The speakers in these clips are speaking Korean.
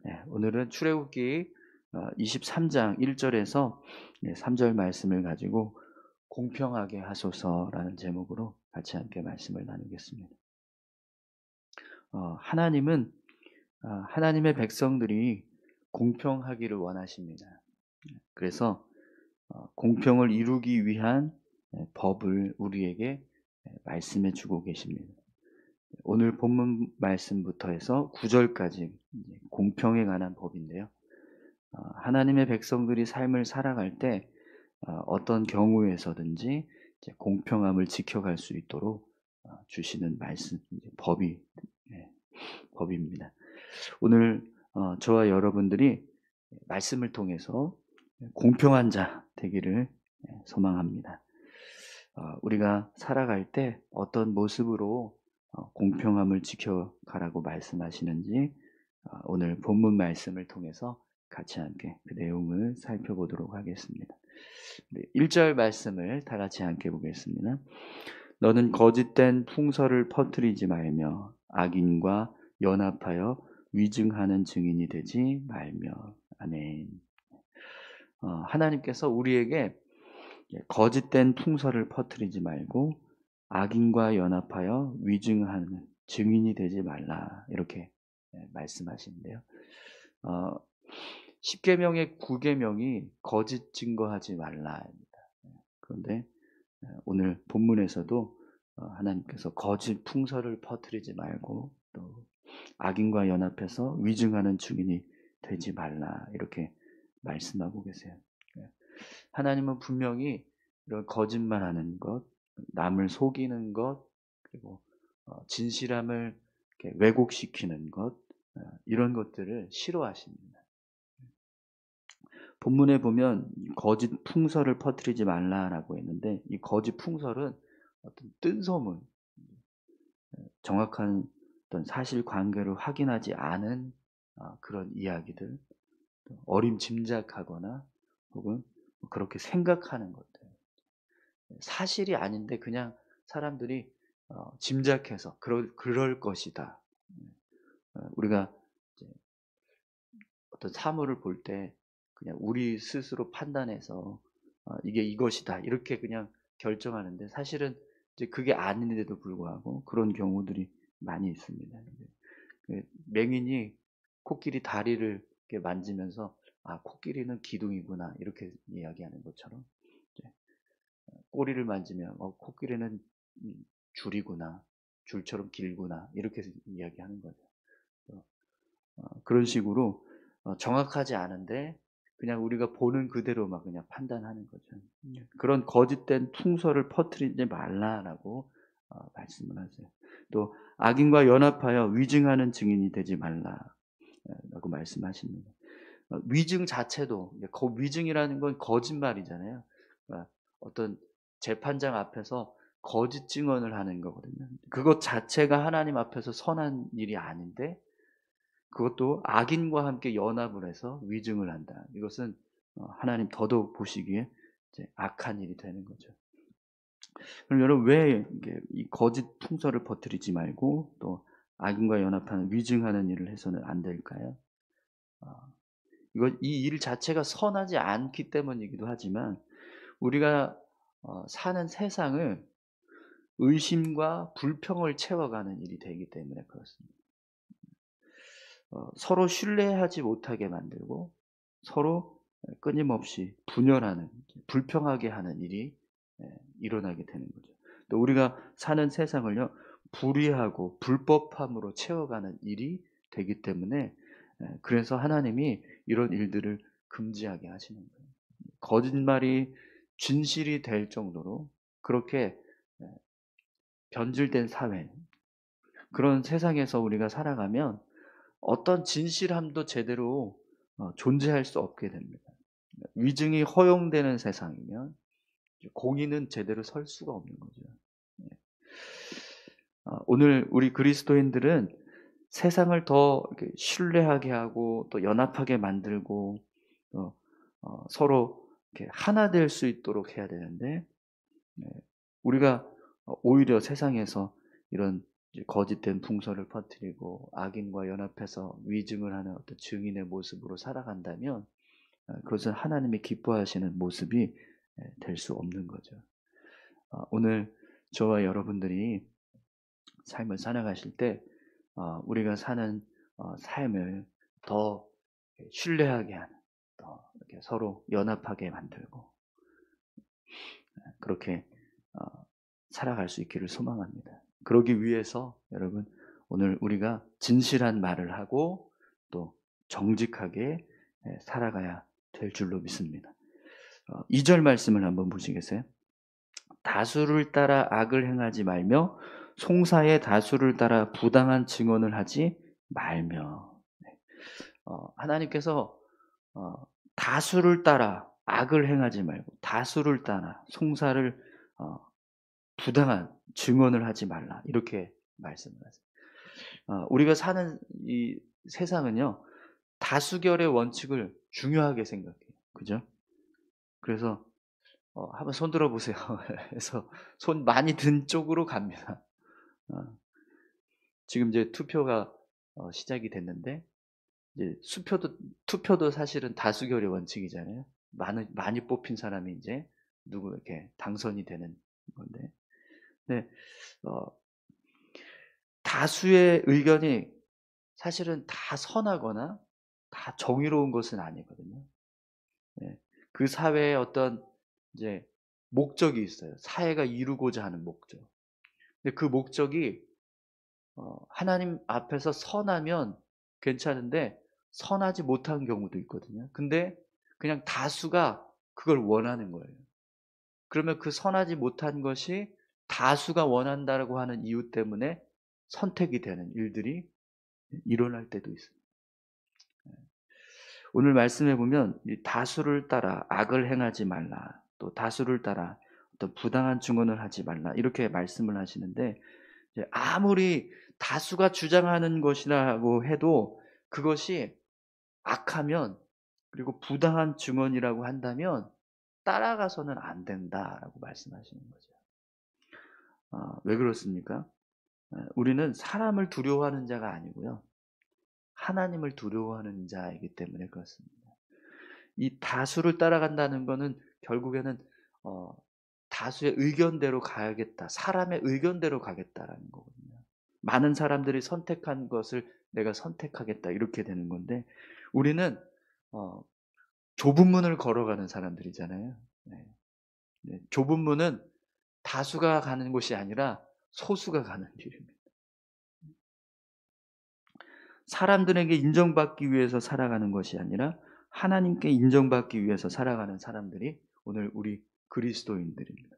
네, 오늘은 출애굽기 23장 1절에서 3절 말씀을 가지고 공평하게 하소서라는 제목으로 같이 함께 말씀을 나누겠습니다. 하나님은 하나님의 백성들이 공평하기를 원하십니다. 그래서 공평을 이루기 위한 법을 우리에게 말씀해 주고 계십니다. 오늘 본문 말씀부터 해서 9절까지 공평에 관한 법인데요. 하나님의 백성들이 삶을 살아갈 때 어떤 경우에서든지 이제 공평함을 지켜갈 수 있도록 주시는 말씀, 예, 법입니다. 오늘 저와 여러분들이 말씀을 통해서 공평한 자 되기를 소망합니다. 우리가 살아갈 때 어떤 모습으로 공평함을 지켜가라고 말씀하시는지 오늘 본문 말씀을 통해서 같이 함께 그 내용을 살펴보도록 하겠습니다. 1절 말씀을 다 같이 함께 보겠습니다. 너는 거짓된 풍설을 퍼뜨리지 말며 악인과 연합하여 위증하는 증인이 되지 말며. 아멘. 하나님께서 우리에게 거짓된 풍설을 퍼뜨리지 말고 악인과 연합하여 위증하는 증인이 되지 말라 이렇게 말씀하시는데요. 10계명의 9계명이 거짓 증거하지 말라입니다. 그런데 오늘 본문에서도 하나님께서 거짓 풍설을 퍼뜨리지 말고 또 악인과 연합해서 위증하는 증인이 되지 말라 이렇게 말씀하고 계세요. 하나님은 분명히 이런 거짓말하는 것, 남을 속이는 것, 그리고 진실함을 이렇게 왜곡시키는 것, 이런 것들을 싫어하십니다. 본문에 보면 거짓 풍설을 퍼뜨리지 말라라고 했는데 이 거짓 풍설은 어떤 뜬소문, 정확한 어떤 사실관계를 확인하지 않은 그런 이야기들, 어림짐작하거나 혹은 그렇게 생각하는 것들, 사실이 아닌데 그냥 사람들이 짐작해서 그럴 것이다. 우리가 이제 어떤 사물을 볼 때 그냥 우리 스스로 판단해서 이게 이것이다 이렇게 그냥 결정하는데 사실은 이제 그게 아닌데도 불구하고 그런 경우들이 많이 있습니다. 맹인이 코끼리 다리를 이렇게 만지면서 코끼리는 기둥이구나 이렇게 이야기하는 것처럼 꼬리를 만지면 코끼리는 줄이구나, 줄처럼 길구나 이렇게 이야기하는 거죠. 그런 식으로 정확하지 않은데 그냥 우리가 보는 그대로 막 그냥 판단하는 거죠. 그런 거짓된 풍설을 퍼뜨리지 말라라고 말씀을 하세요. 또 악인과 연합하여 위증하는 증인이 되지 말라라고 말씀하십니다. 위증 자체도 위증이라는 건 거짓말이잖아요. 그러니까 어떤 재판장 앞에서 거짓 증언을 하는 거거든요. 그것 자체가 하나님 앞에서 선한 일이 아닌데 그것도 악인과 함께 연합을 해서 위증을 한다. 이것은 하나님 더더욱 보시기에 이제 악한 일이 되는 거죠. 그럼 여러분 왜 이 거짓 풍설을 퍼뜨리지 말고 또 악인과 연합하는 위증하는 일을 해서는 안 될까요? 이 일 자체가 선하지 않기 때문이기도 하지만 우리가 사는 세상을 의심과 불평을 채워가는 일이 되기 때문에 그렇습니다. 서로 신뢰하지 못하게 만들고 서로 끊임없이 분열하는, 불평하게 하는 일이 일어나게 되는 거죠. 또 우리가 사는 세상을요, 불의하고 불법함으로 채워가는 일이 되기 때문에 그래서 하나님이 이런 일들을 금지하게 하시는 거예요. 거짓말이 진실이 될 정도로 그렇게 변질된 사회, 그런 세상에서 우리가 살아가면 어떤 진실함도 제대로 존재할 수 없게 됩니다. 위증이 허용되는 세상이면 공의는 제대로 설 수가 없는 거죠. 오늘 우리 그리스도인들은 세상을 더 이렇게 신뢰하게 하고 또 연합하게 만들고 또 서로 이렇게 하나 될 수 있도록 해야 되는데 우리가 오히려 세상에서 이런 이제 거짓된 풍설을 퍼뜨리고 악인과 연합해서 위증을 하는 어떤 증인의 모습으로 살아간다면 그것은 하나님이 기뻐하시는 모습이 될 수 없는 거죠. 오늘 저와 여러분들이 삶을 살아가실 때 우리가 사는 삶을 더 신뢰하게 하는, 더 이렇게 서로 연합하게 만들고 그렇게 살아갈 수 있기를 소망합니다. 그러기 위해서 여러분 오늘 우리가 진실한 말을 하고 또 정직하게 살아가야 될 줄로 믿습니다. 2절 말씀을 한번 보시겠어요? 다수를 따라 악을 행하지 말며 송사의 다수를 따라 부당한 증언을 하지 말며. 하나님께서 다수를 따라 악을 행하지 말고 다수를 따라 송사를 부당한 증언을 하지 말라 이렇게 말씀을 하세요. 우리가 사는 이 세상은요 다수결의 원칙을 중요하게 생각해요. 그죠? 그래서 한번 손 들어보세요. 그래서 손 많이 든 쪽으로 갑니다. 지금 이제 투표가 시작이 됐는데 이제 투표도 사실은 다수결의 원칙이잖아요. 많이 뽑힌 사람이 이제 누구 이렇게 당선이 되는 건데, 근데 다수의 의견이 사실은 다 선하거나 다 정의로운 것은 아니거든요. 네. 그 사회에 어떤 이제 목적이 있어요. 사회가 이루고자 하는 목적. 근데 그 목적이 하나님 앞에서 선하면 괜찮은데 선하지 못한 경우도 있거든요. 근데 그냥 다수가 그걸 원하는 거예요. 그러면 그 선하지 못한 것이 다수가 원한다라고 하는 이유 때문에 선택이 되는 일들이 일어날 때도 있습니다. 오늘 말씀해 보면 다수를 따라 악을 행하지 말라, 또 다수를 따라 어떤 부당한 증언을 하지 말라 이렇게 말씀을 하시는데 아무리 다수가 주장하는 것이라고 해도 그것이 악하면 그리고 부당한 증언이라고 한다면 따라가서는 안 된다라고 말씀하시는 거죠. 왜 그렇습니까? 우리는 사람을 두려워하는 자가 아니고요. 하나님을 두려워하는 자이기 때문에 그렇습니다. 이 다수를 따라간다는 것은 결국에는 다수의 의견대로 가야겠다. 사람의 의견대로 가겠다라는 거거든요. 많은 사람들이 선택한 것을 내가 선택하겠다 이렇게 되는 건데 우리는 좁은 문을 걸어가는 사람들이잖아요. 네. 네. 좁은 문은 다수가 가는 곳이 아니라 소수가 가는 길입니다. 사람들에게 인정받기 위해서 살아가는 것이 아니라 하나님께 인정받기 위해서 살아가는 사람들이 오늘 우리 그리스도인들입니다.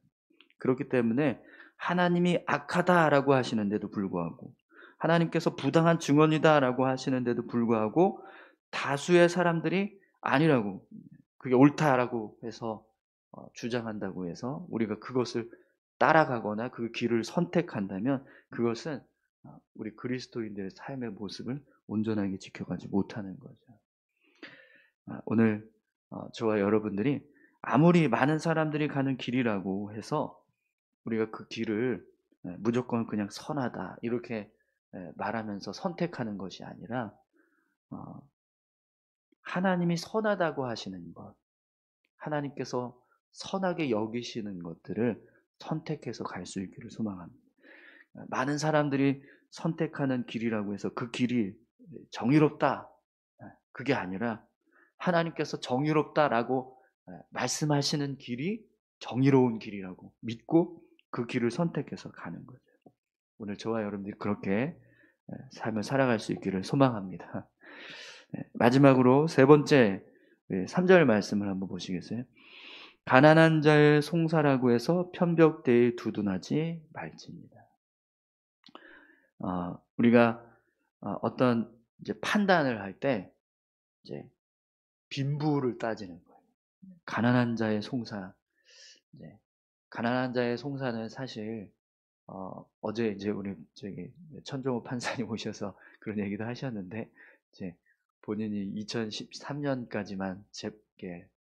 그렇기 때문에 하나님이 악하다라고 하시는데도 불구하고 하나님께서 부당한 증언이다라고 하시는데도 불구하고 다수의 사람들이 아니라고 그게 옳다라고 해서 주장한다고 해서 우리가 그것을 따라가거나 그 길을 선택한다면 그것은 우리 그리스도인들의 삶의 모습을 온전하게 지켜가지 못하는 거죠. 오늘 저와 여러분들이 아무리 많은 사람들이 가는 길이라고 해서 우리가 그 길을 무조건 그냥 선하다 이렇게 말하면서 선택하는 것이 아니라 하나님이 선하다고 하시는 것, 하나님께서 선하게 여기시는 것들을 선택해서 갈 수 있기를 소망합니다. 많은 사람들이 선택하는 길이라고 해서 그 길이 정의롭다 그게 아니라 하나님께서 정의롭다라고 말씀하시는 길이 정의로운 길이라고 믿고 그 길을 선택해서 가는 거죠. 오늘 저와 여러분들이 그렇게 삶을 살아갈 수 있기를 소망합니다. 마지막으로 세 번째 3절 말씀을 한번 보시겠어요? 가난한 자의 송사라고 해서 편벽대에 두둔하지 말지입니다. 우리가 어떤 이제 판단을 할 때 이제 빈부를 따지는 거예요. 가난한 자의 송사. 이제 가난한 자의 송사는 사실 어제 이제 우리 저기 천종호 판사님 오셔서 그런 얘기도 하셨는데 이제 본인이 2013년까지만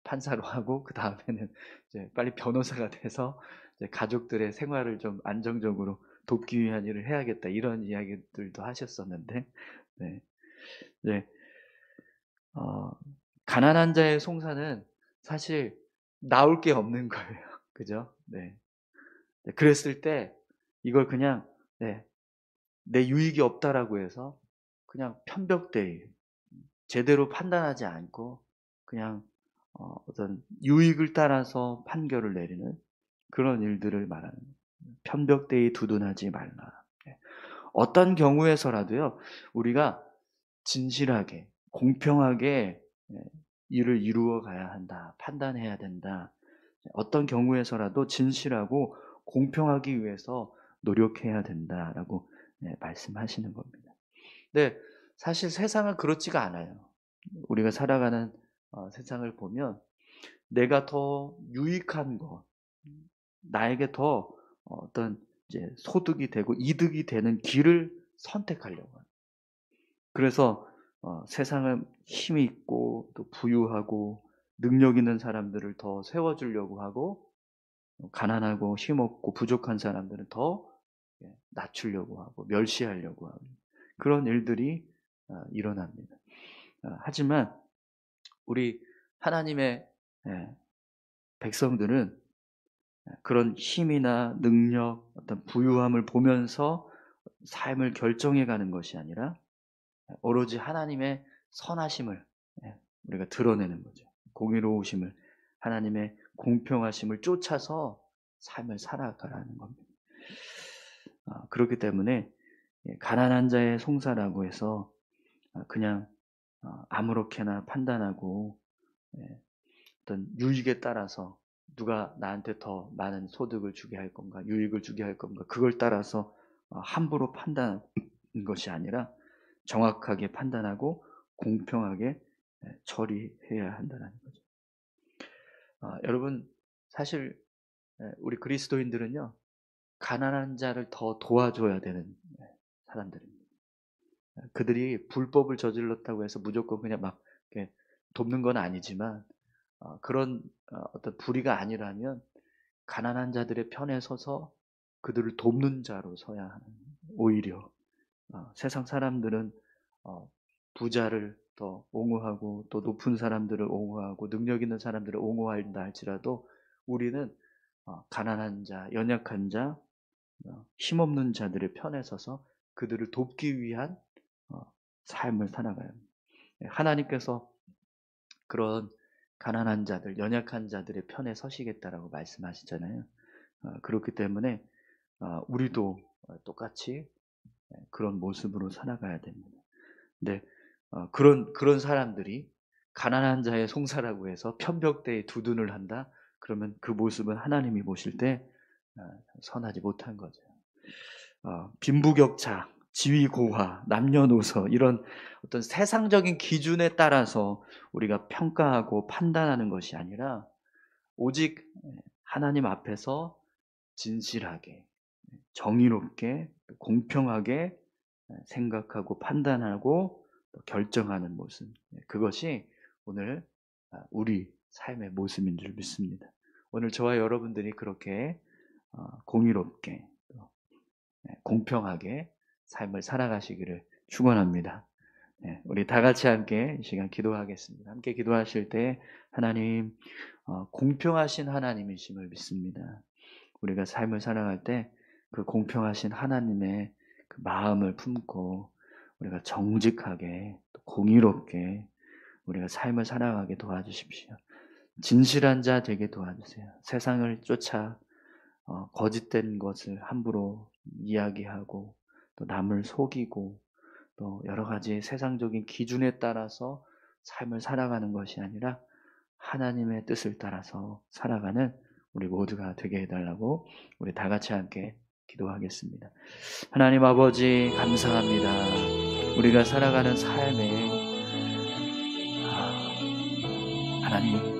판사로 하고 그 다음에는 이제 빨리 변호사가 돼서 이제 가족들의 생활을 좀 안정적으로 돕기 위한 일을 해야겠다 이런 이야기들도 하셨었는데 네. 네. 가난한 자의 송사는 사실 나올 게 없는 거예요. 그죠? 네. 네. 그랬을 때 이걸 그냥 네. 내 유익이 없다라고 해서 그냥 편벽되이 제대로 판단하지 않고 그냥 어떤 유익을 따라서 판결을 내리는 그런 일들을 말하는 편벽되이 두둔하지 말라. 예. 어떤 경우에서라도요, 우리가 진실하게, 공평하게 예, 일을 이루어 가야 한다, 판단해야 된다. 어떤 경우에서라도 진실하고 공평하기 위해서 노력해야 된다라고 말씀하시는 겁니다. 근데 사실 세상은 그렇지가 않아요. 우리가 살아가는 세상을 보면 내가 더 유익한 것, 나에게 더 어떤 이제 소득이 되고 이득이 되는 길을 선택하려고 합니다. 그래서 세상은 힘이 있고 또 부유하고 능력 있는 사람들을 더 세워주려고 하고 가난하고 힘없고 부족한 사람들은 더 낮추려고 하고 멸시하려고 하고 그런 일들이 일어납니다. 하지만 우리 하나님의 백성들은 그런 힘이나 능력, 어떤 부유함을 보면서 삶을 결정해 가는 것이 아니라 오로지 하나님의 선하심을 우리가 드러내는 거죠. 공의로우심을, 하나님의 공평하심을 쫓아서 삶을 살아가라는 겁니다. 그렇기 때문에 가난한 자의 송사라고 해서 그냥 아무렇게나 판단하고 어떤 유익에 따라서 누가 나한테 더 많은 소득을 주게 할 건가, 유익을 주게 할 건가, 그걸 따라서 함부로 판단하는 것이 아니라 정확하게 판단하고 공평하게 처리해야 한다는 거죠. 여러분, 사실 우리 그리스도인들은요, 가난한 자를 더 도와줘야 되는 사람들입니다. 그들이 불법을 저질렀다고 해서 무조건 그냥 막 이렇게 돕는 건 아니지만 그런 어떤 불의가 아니라면 가난한 자들의 편에 서서 그들을 돕는 자로 서야 하는, 오히려 세상 사람들은 부자를 더 옹호하고 또 높은 사람들을 옹호하고 능력 있는 사람들을 옹호한다 할지라도 우리는 가난한 자, 연약한 자, 힘없는 자들의 편에 서서 그들을 돕기 위한 삶을 살아가야 합니다. 하나님께서 그런 가난한 자들, 연약한 자들의 편에 서시겠다라고 말씀하시잖아요. 그렇기 때문에 우리도 똑같이 그런 모습으로 살아가야 됩니다. 근데 그런 사람들이 가난한 자의 송사라고 해서 편벽대에 두둔을 한다? 그러면 그 모습은 하나님이 보실 때 선하지 못한 거죠. 빈부격차, 지위고하, 남녀노소 이런 어떤 세상적인 기준에 따라서 우리가 평가하고 판단하는 것이 아니라 오직 하나님 앞에서 진실하게, 정의롭게, 공평하게 생각하고 판단하고 결정하는 모습, 그것이 오늘 우리 삶의 모습인 줄 믿습니다. 오늘 저와 여러분들이 그렇게 공의롭게 공평하게 삶을 살아가시기를 축원합니다. 우리 다 같이 함께 이 시간 기도하겠습니다. 함께 기도하실 때 하나님 공평하신 하나님이심을 믿습니다. 우리가 삶을 살아갈 때 그 공평하신 하나님의 그 마음을 품고 우리가 정직하게 공의롭게 우리가 삶을 살아가게 도와주십시오. 진실한 자 되게 도와주세요. 세상을 쫓아 거짓된 것을 함부로 이야기하고 또 남을 속이고 또 여러 가지 세상적인 기준에 따라서 삶을 살아가는 것이 아니라 하나님의 뜻을 따라서 살아가는 우리 모두가 되게 해달라고 우리 다 같이 함께 기도하겠습니다. 하나님 아버지 감사합니다. 우리가 살아가는 삶에 하나님